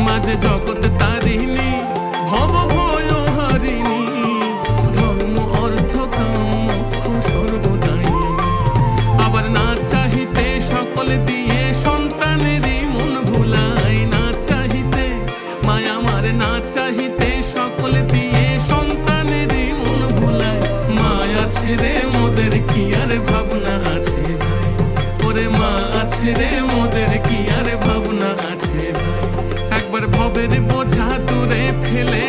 মাঝে জগৎ তারিণী ভব ভয় হারিণী, ধর্ম অর্থ কাম মোক্ষ সর্বদায়িনী। আবার না চাহিতে সকল দিয়ে সন্তানেরই মন ভুলায়, না চাহিতে মায়া আমার না চাহিতে সকল দিয়ে সন্তানেরই মন ভুলায়। মায়া ছেড়ে মোদের কি আর ভাবনা আছে ভাই, ওরে মা আছে রে মোদের কি আর ভাবনা আছে ভাই। একবার ভবের বোঝা দূরে ফেলে